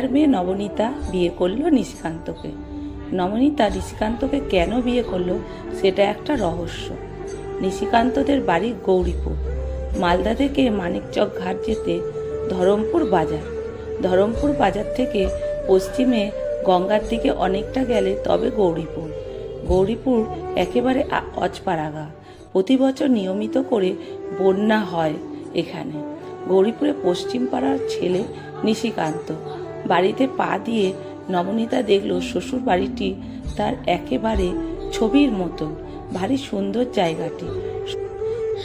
জমিদার মেয়ে নবনীতা বিয়ে করলো নিশিকান্তকে। নবনীতা নিশিকান্তকে কেন বিয়ে করলো সেটা একটা রহস্য। নিশিকান্তদের বাড়ি গৌরীপুর। মালদা থেকে মানিকচক ঘাট যেতে ধরমপুর বাজার থেকে পশ্চিমে গঙ্গার দিকে অনেকটা গেলে তবে গৌরীপুর একেবারে অজপাড়াগা। প্রতি বছর নিয়মিত করে বন্যা হয় এখানে। গৌরীপুরে পশ্চিম পাড়ার ছেলে নিশিকান্ত বাড়িতে পা দিয়ে নবনীতা দেখল শ্বশুর বাড়িটি তার একেবারে ছবির মতন। ভারী সুন্দর জায়গাটি।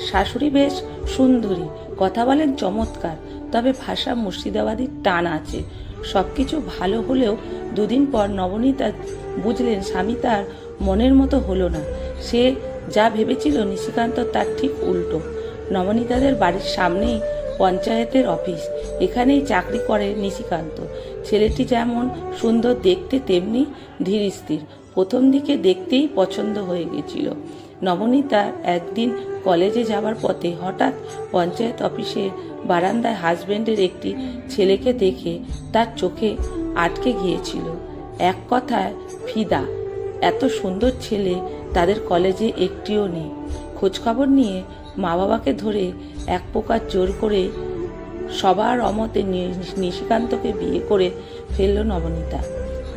শাশুড়ি বেশ সুন্দরী, কথা বলেন চমৎকার, তবে ভাষা মুর্শিদাবাদীর টান আছে। সবকিছু ভালো হলেও দুদিন পর নবনীতা বুঝলেন স্বামী তার মনের মতো হলো না। সে যা ভেবেছিল নিশিকান্ত তার ঠিক উল্টো। নবনীতাদের বাড়ির সামনেই পঞ্চায়েতের অফিস, এখানেই চাকরি করে নিশিকান্ত। ছেলেটি যেমন সুন্দর দেখতে তেমনি ধীর স্থির। প্রথম দিকে দেখতেই পছন্দ হয়ে গেছিল। নবনীতা একদিন কলেজে যাবার পথে হঠাৎ পঞ্চায়েত অফিসের বারান্দায় হাজবেন্ডের একটি ছেলেকে দেখে তার চোখে আটকে গিয়েছিল। এক কথায় ফিদা। এত সুন্দর ছেলে তাদের কলেজে একটিও নেই। খোঁজখবর নিয়ে মা বাবাকে ধরে এক প্রকার জোর করে সবার অমতে নিশিকান্তকে বিয়ে করে ফেলল নবনীতা।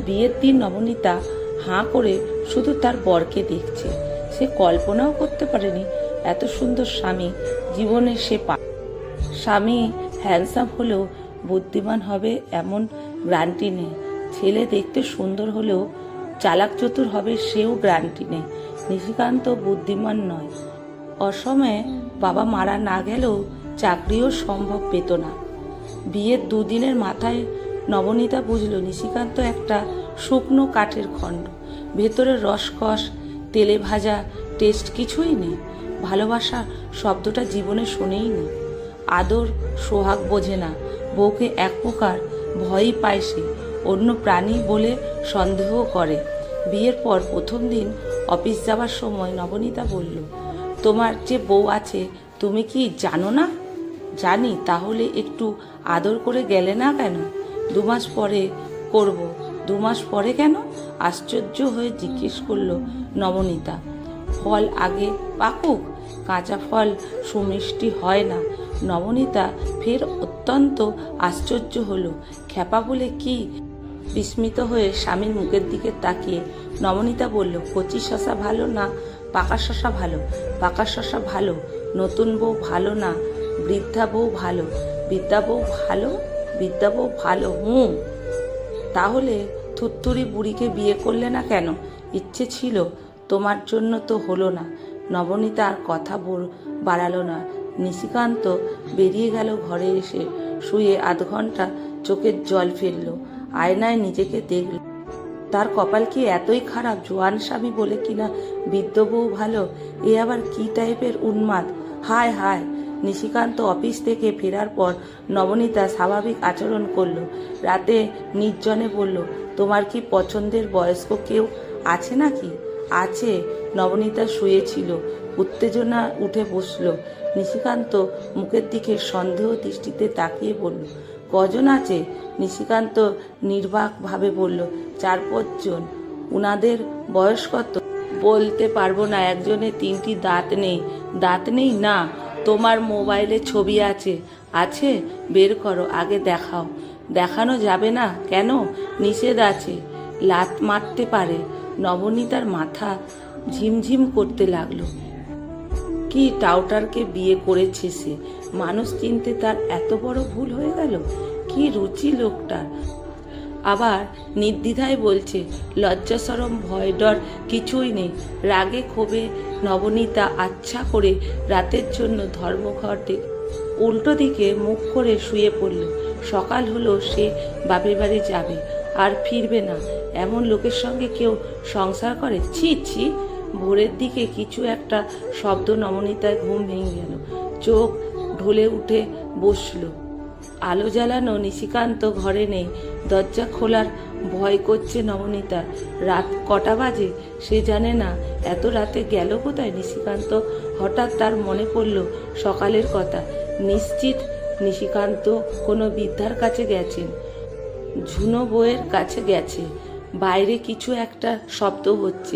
বিয়ের দিন নবনীতা হাঁ করে শুধু তার বরকে দেখছে। সে কল্পনাও করতে পারেনি এত সুন্দর স্বামী জীবনে সে স্বামী হ্যান্ডসাম হলেও বুদ্ধিমান হবে এমন গ্যারান্টি নেই। ছেলে দেখতে সুন্দর হলেও চালাক চতুর হবে সেও গ্যারান্টি নেই। নিশিকান্ত বুদ্ধিমান নয়। অসময়ে বাবা মারা না গেলেও চাকরিও সম্ভব পেত না। বিয়ের দুদিনের মাথায় নবনীতা বুঝল নিশিকান্ত একটা শুকনো কাঠের খণ্ড। ভেতরে রসকস তেলে ভাজা টেস্ট কিছুই নেই। ভালোবাসা শব্দটা জীবনে শোনেই নি। আদর সোহাগ বোঝে না। বউকে এক প্রকার ভয়ই পায় সে। অন্য প্রাণী বলে সন্দেহ করে। বিয়ের পর প্রথম দিন অফিস যাবার সময় নবনীতা বলল, তোমার যে বউ আছে তুমি কি জানো না? জানি, তাহলে একটু আদর করে গেলে না কেন? 2 মাস পরে করব। 2 মাস পরে কেন? আশ্চর্য হয়ে জিজ্ঞেস করলো নবনীতা। ফল আগে পাকুক, কাঁচা ফল সুমিষ্টি হয় না। নবনীতা ফের অত্যন্ত আশ্চর্য হলো। খ্যাপা বলে কি? বিস্মিত হয়ে স্বামীর মুখের দিকে তাকিয়ে নবনীতা বলল, কচি শশা ভালো না পাকা শশা ভালো? পাকা শশা ভালো। নতুন বউ ভালো না বৃদ্ধা বউ ভালো? বৃদ্ধা বউ ভালো। বৃদ্ধা বউ ভালো। তাহলে থুত্তুরি বুড়িকে বিয়ে করলে না কেন? ইচ্ছে ছিল, তোমার জন্য তো হলো না। নবনীতা আর কথা বাড়ালো না। নিশিকান্ত বেরিয়ে গেল। ঘরে এসে শুয়ে আধ ঘন্টা চোখের জল ফেলল। আয়নায় নিজেকে দেখল। তার কপাল কি এতই খারাপ? জোয়ান স্বামী বলে কিনা বৃদ্ধ বউ ভালো। এ আবার কি টাইপের উন্মাদ! হায় হায়! নিশিকান্ত অফিস থেকে ফেরার পর নবনীতা স্বাভাবিক আচরণ করল। রাতে নির্জনে বলল, তোমার কি পছন্দের বয়স্ক কেউ আছে নাকি? আছে। নবনীতা শুয়েছিল। উত্তেজনা উঠে বসল। নিশিকান্ত মুখের দিকে সন্দেহ দৃষ্টিতে তাকিয়ে বলল, কজন আছে? নিশিকান্ত নির্বাকভাবে বলল, 4-5 জন। উনাদের বয়স কত? বলতে পারবো না। একজনের 3টি দাঁত নেই। দাঁত নেই? না। তোমার মোবাইলে ছবি আছে? আছে। বের করো, আগে দেখাও। দেখানো যাবে না কেন? নিষেধ আছে। লাত মারতে পারে। নবনীতার মাথা ঝিমঝিম করতে লাগলো। কি টাউটারকে বিয়ে করেছে সে! মানুষ চিনতে তার এত বড় ভুল হয়ে গেল। কি রুচি লোকটার! আবার নির্দ্বিধায় বলছে, লজ্জা শরম ভয় ডর কিছুই নেই। রাগে ক্ষোভে নবনীতা আচ্ছা করে রাতের জন্য ধর্মঘটে উল্টো দিকে মুখ করে শুয়ে পড়ল। সকাল হলো, সে বাপের বাড়ি যাবে, আর ফিরবে না। এমন লোকের সঙ্গে কেউ সংসার করে? ছি ছি! ভোরের দিকে কিছু একটা শব্দ। নবনীতার ঘুম ভেঙে গেল। চোখ ঢুলে উঠে বসল। আলো জ্বালানো। নিশিকান্ত ঘরে নেই। দরজা খোলার ভয় করছে নবনীতার। রাত কটা বাজে সে জানে না। এত রাতে গেল কোথায় নিশিকান্ত? হঠাৎ তার মনে পড়ল সকালের কথা। নিশ্চিত নিশিকান্ত কোনো বৃদ্ধার কাছে গেছেন। ঝুনো বউয়ের কাছে গেছে। বাইরে কিছু একটা শব্দ হচ্ছে।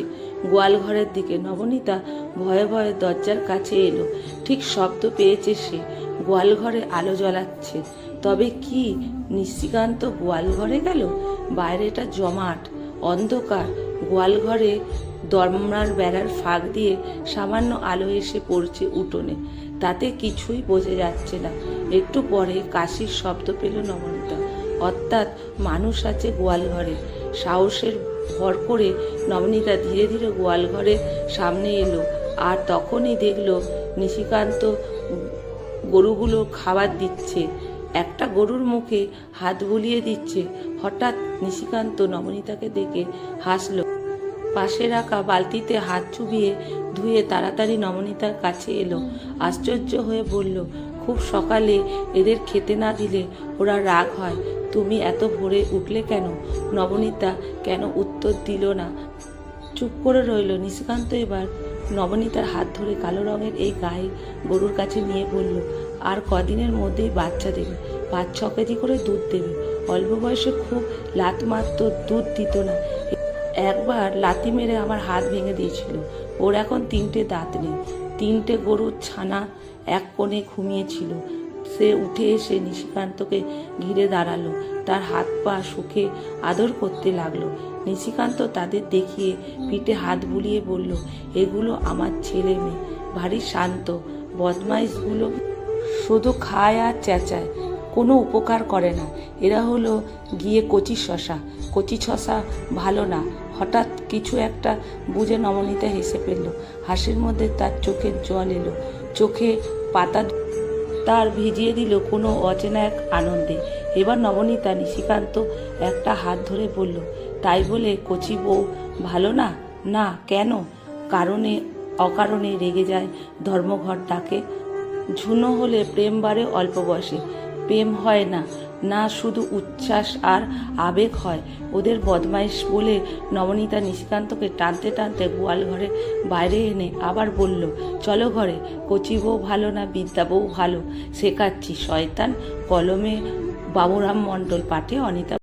গোয়াল ঘরের দিকে নবনীতা ভয়ে ভয়ে দরজার কাছে এলো। ঠিক শব্দ পেয়েছে সে। গোয়াল ঘরে আলো জ্বলাচ্ছে। তবে কি নিশিকান্ত গোয়াল ঘরে গেল? বাইরেটা জমাট অন্ধকার। গোয়াল ঘরে দরমার বেড়ার ফাঁক দিয়ে সামান্য আলো এসে পড়ছে উঠোনে। তাতে কিছুই বোঝা যাচ্ছে না। একটু পরে কাশির শব্দ পেল নবনীতা। অর্থাৎ মানুষ আছে গোয়াল ঘরে। সাহসের ভর করে নবনীতা ধীরে ধীরে গোয়াল ঘরের সামনে এলো। আর তখনই দেখলো নিশিকান্ত গরুগুলো খাবার দিচ্ছে। একটা গরুর মুখে হাত বুলিয়ে দিচ্ছে। হঠাৎ নিশিকান্ত নবনীতাকে দেখে হাসলো। পাশে রাখা বালতিতে হাত চুবিয়ে ধুয়ে তাড়াতাড়ি নবনীতার কাছে এলো। আশ্চর্য হয়ে বলল, খুব সকালে এদের খেতে না দিলে ওরা রাগ হয়। তুমি এত ভোরে উঠলে কেন? নবনীতা কেন উত্তর দিল না, চুপ করে রইল। নিশিকান্ত এবার নবনীতার হাত ধরে কালো রঙের এই গায়ে গরুর কাছে নিয়ে বলল, আর কদিনের মধ্যেই বাচ্চা দেবে। 5-6 কেজি করে দুধ দেবে। অল্প বয়সে খুব লাত মারত, দুধ দিত না। একবার লাথি মেরে আমার হাত ভেঙে দিয়েছিল। ওর এখন 3টে দাঁত নেই। 3টে গরুর ছানা এক কোণে ঘুমিয়েছিল। সে উঠে এসে নিশিকান্তকে ঘিরে দাঁড়ালো। তার হাত পা সুখে আদর করতে লাগলো। নিশিকান্ত তাদের দেখিয়ে পিঠে হাত বুলিয়ে বলল, এগুলো আমার ছেলে মেয়ে, ভারী শান্ত। বদমাইশগুলো শুধু খায় আর চেঁচায়, কোনো উপকার করে না। এরা হলো গিয়ে কচি শশা। কচি শশা ভালো না। হঠাৎ কিছু একটা বুঝে নবনীতা হেসে ফেলল। হাসির মধ্যে তার চোখের জল এলো। চোখে পাতা তার ভিজিয়ে দিল কোনো অচেনা এক আনন্দে। এবার নবনীতা নিশিকান্ত একটা হাত ধরে বলল, তাই বলে কচি বউ ভালো না? না, কেন? কারণে অকারণে রেগে যায়, ধর্মঘট ডাকে। ঝুনো হলে প্রেম বাড়ে অল্প বয়সে। প্রেম হয় না, না শুধু উচ্ছ্বাস আর আবেগ হয়। ওদের বদমাইশ বলে নবনীতা নিশিকান্তকে টানতে টানতে গোয়াল ঘরে বাইরে এনে আবার বলল, চলো ঘরে। কচি বউ ভালো না, বিদ্যা বউ ভালো। শেখাচ্ছি। শয়তান কলমে বাবুরাম মণ্ডল, পাঠে অনিতা।